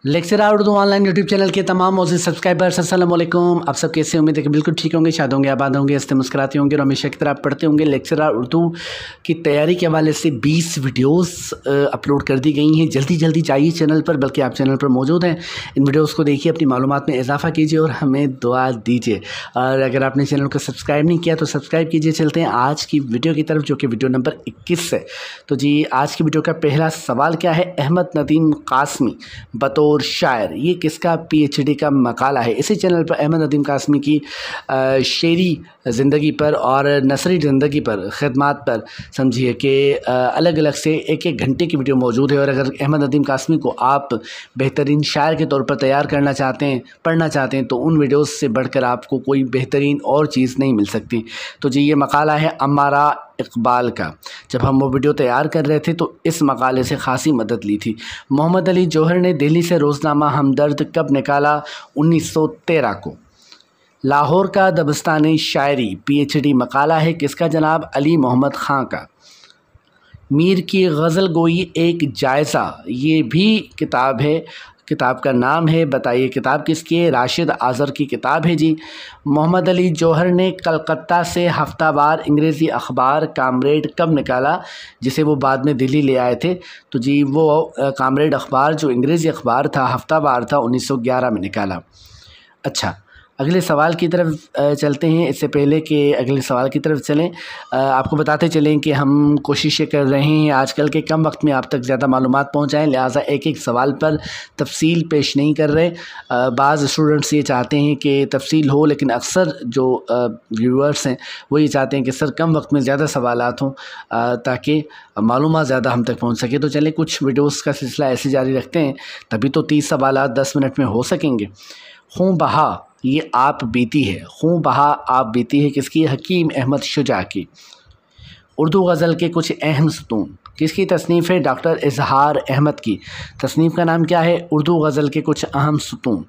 Lecturer Urdu online YouTube channel के तमाम मौजूद सब्सक्राइबर्स अस्सलाम वालेकुम। आप सब कैसे उम्मीद है कि बिल्कुल ठीक होंगे, शाद होंगे, आबाद होंगे, हंसते मुस्कुराते होंगे और हमेशा की तरह पढ़ते होंगे। लेक्चरर उर्दू की तैयारी के हवाले से 20 वीडियोस अपलोड कर दी गई हैं। जल्दी जल्दी जाइए चैनल पर, बल्कि आप चैनल पर मौजूद हैं, इन वीडियोज़ को देखिए, अपनी मालूमात में इजाफा कीजिए और हमें दुआ दीजिए। और अगर आपने चैनल को सब्सक्राइब नहीं किया तो सब्सक्राइब कीजिए। चलते हैं आज की वीडियो की तरफ, जो कि वीडियो नंबर 21 है। तो जी आज की वीडियो का पहला सवाल क्या है? अहमद नदीम कासमी बतौर शायर, ये किसका पीएचडी का मकाला है? इसी चैनल पर अहमद नदीम कासमी की शेरी ज़िंदगी पर और नसरी ज़िंदगी पर, ख़िदमात पर समझिए कि अलग अलग से एक एक घंटे की वीडियो मौजूद है। और अगर अहमद नदीम कासमी को आप बेहतरीन शायर के तौर पर तैयार करना चाहते हैं, पढ़ना चाहते हैं, तो उन वीडियोज़ से बढ़कर आपको कोई बेहतरीन और चीज़ नहीं मिल सकती। तो जी ये मकाला है अम्मारा इकबाल का। जब हम वो वीडियो तैयार कर रहे थे तो इस मकाले से ख़ासी मदद ली थी। मोहम्मद अली जौहर ने दिल्ली से रोज़नामा हमदर्द कब निकाला? 1913 को। लाहौर का दबस्तानी शायरी पीएचडी मकाला है किसका जनाब? अली मोहम्मद ख़ां का। मीर की गज़ल गोई एक जायज़ा, ये भी किताब है, किताब का नाम है, बताइए किताब किसकी है? राशिद आज़र की किताब है जी। मोहम्मद अली जौहर ने कलकत्ता से हफ्तावार अंग्रेज़ी अखबार कामरेड कब निकाला, जिसे वो बाद में दिल्ली ले आए थे? तो जी वो कामरेड अखबार जो अंग्रेज़ी अखबार था, हफ्तावार था, 1911 में निकाला। अच्छा, अगले सवाल की तरफ चलते हैं। इससे पहले कि अगले सवाल की तरफ चलें, आपको बताते चलें कि हम कोशिशें कर रहे हैं आजकल के कम वक्त में आप तक ज़्यादा मालूमात पहुंचाएं, लिहाजा एक एक सवाल पर तफसील पेश नहीं कर रहे। बाज़ स्टूडेंट्स ये चाहते हैं कि तफसील हो, लेकिन अक्सर जो व्यूअर्स हैं वो ये चाहते हैं कि सर कम वक्त में ज़्यादा सवालात हों ताकि मालूमात ज़्यादा हम तक पहुँच सके। तो चलें कुछ वीडियोज़ का सिलसिला ऐसे जारी रखते हैं, तभी तो 30 सवालात 10 मिनट में हो सकेंगे। खूं बहा ये आप बीती है, खूं बहा आप बीती है किसकी? हकीम अहमद शुजा की। उर्दू गज़ल के कुछ अहम सतून किसकी तसनीफ़ है? डॉक्टर इजहार अहमद की। तसनीफ़ का नाम क्या है? उर्दू गज़ल के कुछ अहम सतून।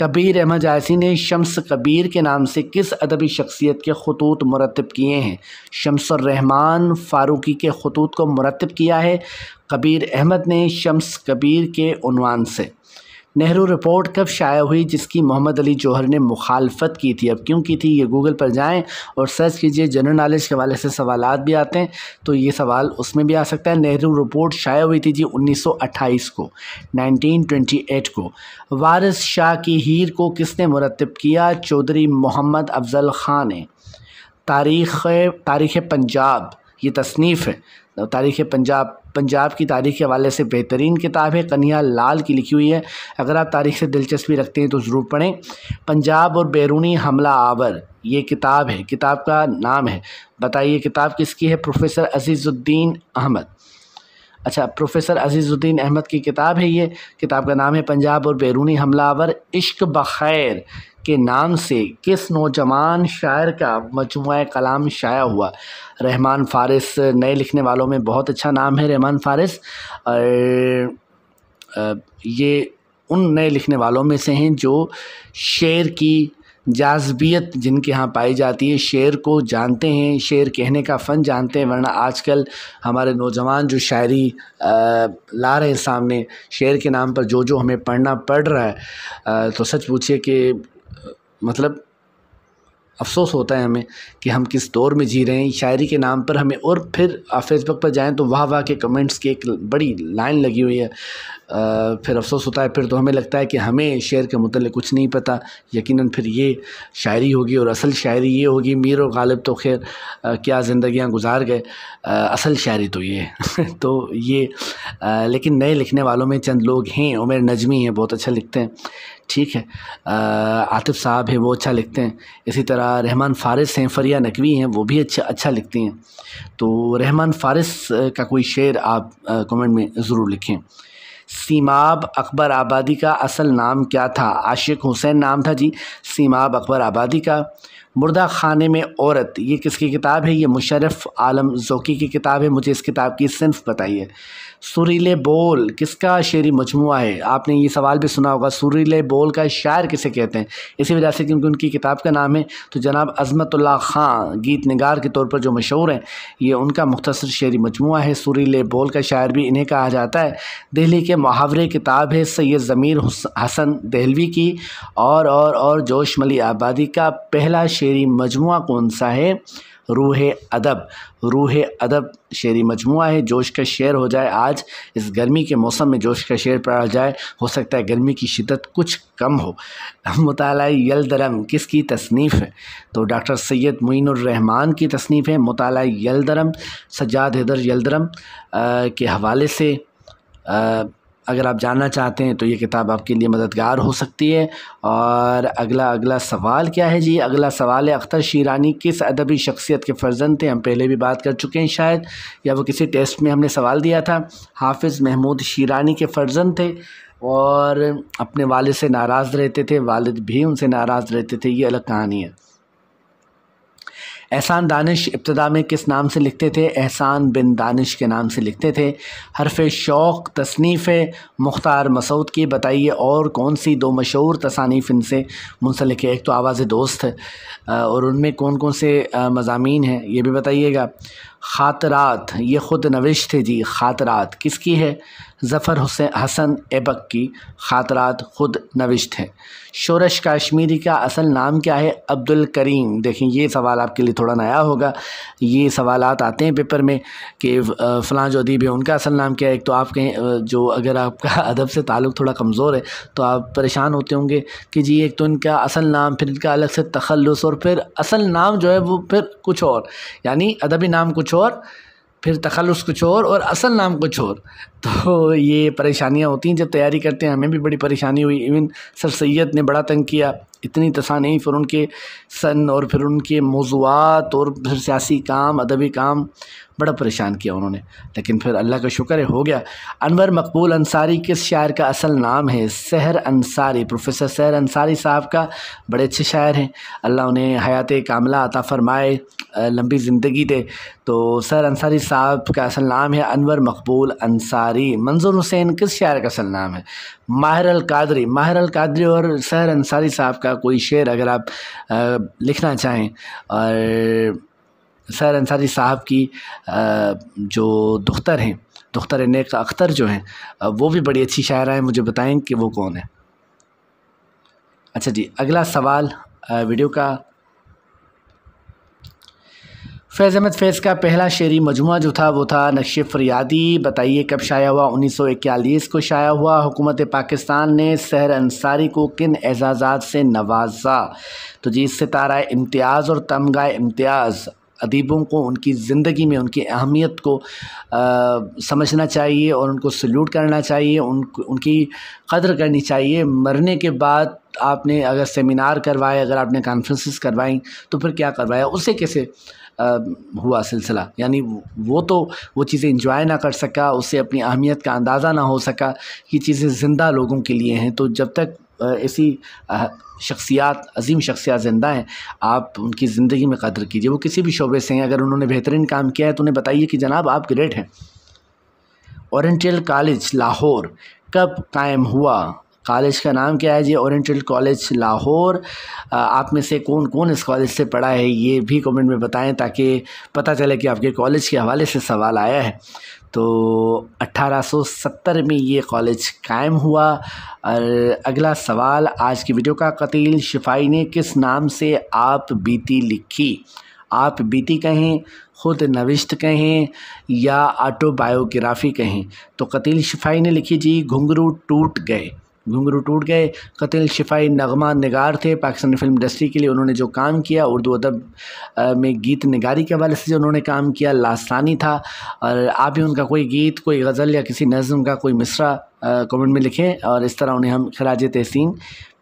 कबीर अहमद जायसी ने शम्स कबीर के नाम से किस अदबी शख्सियत के खतूत मुरत्तिब किए हैं? शम्सुर रहमान फ़ारूकी के खतूत को मुरत्तिब किया है कबीर अहमद ने शम्स कबीर के उन्वान से। नेहरू रिपोर्ट कब शाया हुई जिसकी मोहम्मद अली जौहर ने मुखालफत की थी? अब क्यों की थी? ये गूगल पर जाएं और सर्च कीजिए, जनरल नॉलेज के हवाले से सवालात भी आते हैं, तो ये सवाल उसमें भी आ सकता है। नेहरू रिपोर्ट शाया हुई थी जी 1928 को, 1928 को। वारिस शाह की हीर को किसने मुरत्तिब किया? चौधरी मोहम्मद अफजल ख़ान ने। तारीख़ पंजाब ये तसनीफ़ है, तारीख़ पंजाब की तारीख़ के हवाले से बेहतरीन किताब है, कन्हैया लाल की लिखी हुई है। अगर आप तारीख़ से दिलचस्पी रखते हैं तो ज़रूर पढ़ें। पंजाब और बैरूनी हमला आवर ये किताब है, किताब का नाम है, बताइए किताब किसकी है? प्रोफेसर अज़ीज़ुद्दीन अहमद। अच्छा, प्रोफेसर अज़ीज़ुद्दीन अहमद की किताब है ये, किताब का नाम है पंजाब और बैरूनी हमलावर। इश्क बखैर के नाम से किस नौजवान शायर का मजमूआ कलाम शाया हुआ? रहमान फ़ारिस। नए लिखने वालों में बहुत अच्छा नाम है रहमान फ़ारिस, और ये उन नए लिखने वालों में से हैं जो शेर की जाज़बियत जिनके यहाँ पाई जाती है, शेर को जानते हैं, शेर कहने का फ़न जानते हैं। वरना आजकल हमारे नौजवान जो शायरी ला रहे हैं सामने, शेर के नाम पर जो हमें पढ़ना पड़ रहा है, तो सच पूछिए कि मतलब अफ़सोस होता है हमें कि हम किस दौर में जी रहे हैं शायरी के नाम पर हमें। और फिर आप फेसबुक पर जाएं तो वाह वाह के कमेंट्स की एक बड़ी लाइन लगी हुई है, फिर अफ़सोस होता है, फिर तो हमें लगता है कि हमें शेर के मुतल्लिक़ कुछ नहीं पता। यकीनन फिर ये शायरी होगी और असल शायरी ये होगी। मीर और गालिब तो खैर क्या ज़िंदगियाँ गुजार गए, असल शायरी तो ये है तो ये लेकिन नए लिखने वालों में चंद लोग हैं। उमर नजमी हैं, बहुत अच्छा लिखते हैं, ठीक है। आतिफ़ साहब है, वो अच्छा लिखते हैं। इसी तरह रहमान फ़ारिस हैं, फ़रिया नकवी हैं, वो भी अच्छा लिखती हैं। तो रहमान फ़ारिस का कोई शेर आप कमेंट में ज़रूर लिखें। सीमाब अकबर आबादी का असल नाम क्या था? आशिक हुसैन नाम था जी सीमाब अकबर आबादी का। मुर्दा खाने में औरत, ये किसकी किताब है? ये मुशर्रफ आलम ज़ौकी की किताब है। मुझे इस किताब की सिन्फ बताइए। सुरीले बोल किसका शेरी मजमुआ है? आपने ये सवाल भी सुना होगा, सुरीले बोल का शायर किसे कहते हैं? इसी वजह से क्योंकि उनकी किताब का नाम है। तो जनाब अज़मतुल्लाह ख़ान गीत निगार के तौर पर जो मशहूर हैं, ये उनका मुख्तसर शेरी मजमुआ है। सुरीले बोल का शायर भी इन्हें कहा जाता है। दिल्ली के मुहावरे किताब है सैयद ज़मीर हसन दहलवी की। और जोश मली आबादी का पहला शेरी मजमुआ कौन सा है? रूह अदब। रूह अदब शेरी मजमुआ है। जोश का शेर हो जाए, आज इस गर्मी के मौसम में जोश का शेर पढ़ा जाए, हो सकता है गर्मी की शिद्दत कुछ कम हो। मुताला यलदरम किसकी तसनीफ़ है? तो डॉक्टर सैयद मोइनुर रहमान की तसनीफ़ है। मुताला यलदरम सज्जाद हैदर यलदरम के हवाले से अगर आप जानना चाहते हैं तो ये किताब आपके लिए मददगार हो सकती है। और अगला सवाल क्या है जी? अगला सवाल है अख्तर शीरानी किस अदबी शख्सियत के फ़र्जंद थे? हम पहले भी बात कर चुके हैं शायद, या वो किसी टेस्ट में हमने सवाल दिया था। हाफिज़ महमूद शीरानी के फ़र्जंद थे और अपने वालिद से नाराज़ रहते थे, वालिद भी उनसे नाराज़ रहते थे, ये अलग कहानी है। एहसान दानिश इब्तदा में किस नाम से लिखते थे? एहसान बिन दानिश के नाम से लिखते थे। हरफ़ शौक़ तसनीफ़ मुख्तार मसूद की, बताइए और कौन सी दो मशहूर तसानीफ़ इनसे मुंसलिक है? एक तो आवाज़ दोस्त है और उनमें कौन कौन से मज़ामीन हैं ये भी बताइएगा। ख़ातरात ये ख़ुद नविश्त है जी। ख़ातरात किसकी है? ज़फ़र हसन ऐबक की ख़ातरात ख़ुद नविश्त है। शोरश काश्मीरी का असल नाम क्या है? अब्दुल करीम। देखें ये सवाल आपके लिए थोड़ा नया होगा, ये सवालात आते हैं पेपर में कि फ़लाँ जो अदीब है उनका असल नाम क्या है। एक तो आप कहें जो अगर आपका अदब से ताल्लुक़ थोड़ा कमज़ोर है तो आप परेशान होते होंगे कि जी एक तो इनका असल नाम, फिर इनका अलग से तखल्लुस, और फिर असल नाम जो है वो फिर कुछ और, यानी अदबी नाम कुछ और, फिर तखल्लुस कुछ और असल नाम कुछ और। तो ये परेशानियाँ होती हैं जब तैयारी करते हैं। हमें भी बड़ी परेशानी हुई, इवन सर सैयद ने बड़ा तंग किया, इतनी तसानीफ़ और उनके सन और फिर उनके मौज़ूआत और फिर सियासी काम, अदबी काम, बड़ा परेशान किया उन्होंने, लेकिन फिर अल्लाह का शुक्र है हो गया। अनवर मकबूल अंसारी किस शायर का असल नाम है? सहर अंसारी। प्रोफेसर सहर अंसारी साहब का बड़े अच्छे शायर हैं, अल्लाह उन्हें हयात कामिला अता फ़रमाए, लंबी ज़िंदगी दे। तो सहर अंसारी साहब का असल नाम है अनवर मकबूल अंसारी। मंजूर हुसैन किस शायर का असल नाम है? माहिर अल कादरी। माहिर अल कादरी और सहर अंसारी साहब का कोई शेर अगर आप लिखना चाहें, और सहर अंसारी साहब की जो दुख्तर हैं, दुख्तर नेक अख्तर जो हैं, वो भी बड़ी अच्छी शायरा हैं, मुझे बताएं कि वो कौन है। अच्छा जी, अगला सवाल वीडियो का, फैज़ अहमद फैज़ का पहला शेरी मजमुआ जो था वो था नक्श फरियादी। बताइए कब शाया हुआ? 1941 को शाया हुआ। हुकूमत पाकिस्तान ने सहर अंसारी को किन एजाज़ात से नवाजा? तो जी सितारा इम्तियाज़ और तमगा इम्तियाज़ अदीबों को उनकी ज़िंदगी में उनकी अहमियत को समझना चाहिए और उनको सल्यूट करना चाहिए, उनकी कदर करनी चाहिए। मरने के बाद आपने अगर सेमिनार करवाए, अगर आपने कॉन्फ्रेंसेस करवाई, तो फिर क्या करवाया, उससे कैसे हुआ सिलसिला, यानी वो तो वो चीज़ें इंजॉय ना कर सका, उससे अपनी अहमियत का अंदाज़ा ना हो सका। ये चीज़ें ज़िंदा लोगों के लिए हैं, तो जब तक ऐसी शख्सियात, अजीम शख्सियात ज़िंदा हैं, आप उनकी ज़िंदगी में कदर कीजिए। वो किसी भी शोबे से हैं, अगर उन्होंने बेहतरीन काम किया है तो उन्हें बताइए कि जनाब आप ग्रेट हैं। ओरिएंटल कॉलेज लाहौर कब कायम हुआ? कॉलेज का नाम क्या है जी? Oriental college Lahore. आप में से कौन कौन इस कॉलेज से पढ़ा है ये भी कमेंट में बताएं, ताकि पता चले कि आपके कॉलेज के हवाले से सवाल आया है। तो 1870 में ये कॉलेज कायम हुआ। और अगला सवाल आज की वीडियो का, कतील शिफाई ने किस नाम से आप बीती लिखी? आप बीती कहें, ख़ुद नविश्त कहें, या ऑटोबायोग्राफ़ी कहें। तो कतील शिफाई ने लिखी जी घुंघरू टूट गए। घुंघरू टूट गए। कतील शिफाई नगमा निगार थे पाकिस्तानी फ़िल्म इंडस्ट्री के लिए। उन्होंने जो काम किया, उर्दू अदब में गीत निगारी के हवाले से जो उन्होंने काम किया, लासानी था। और आप भी उनका कोई गीत, कोई गज़ल या किसी नज़्म का कोई मिसरा कमेंट में लिखें, और इस तरह उन्हें हम खराज तहसीन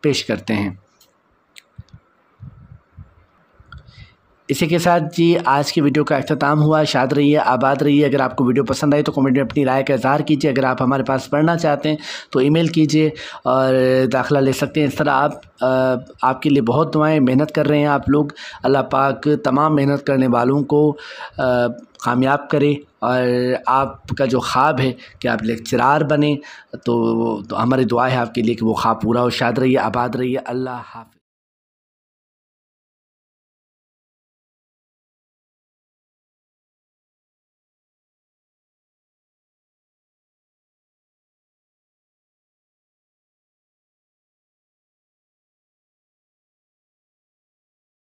पेश करते हैं। इसी के साथ जी आज की वीडियो का अख्ताम हुआ। शाद रहिए, आबाद रहिए। अगर आपको वीडियो पसंद आई तो कमेंट में अपनी राय का इज़हार कीजिए। अगर आप हमारे पास पढ़ना चाहते हैं तो ईमेल कीजिए और दाखिला ले सकते हैं। इस तरह आपके लिए बहुत दुआएं, मेहनत कर रहे हैं आप लोग। अल्लाह पाक तमाम मेहनत करने वालों को कामयाब करे और आपका जो ख्वाब है कि आप लेक्चरार बने तो हमारी दुआ है आपके लिए कि वो ख्वाब पूरा हो। शाद रहिए, आबाद रहिए। अल्लाह हाफ़िज़।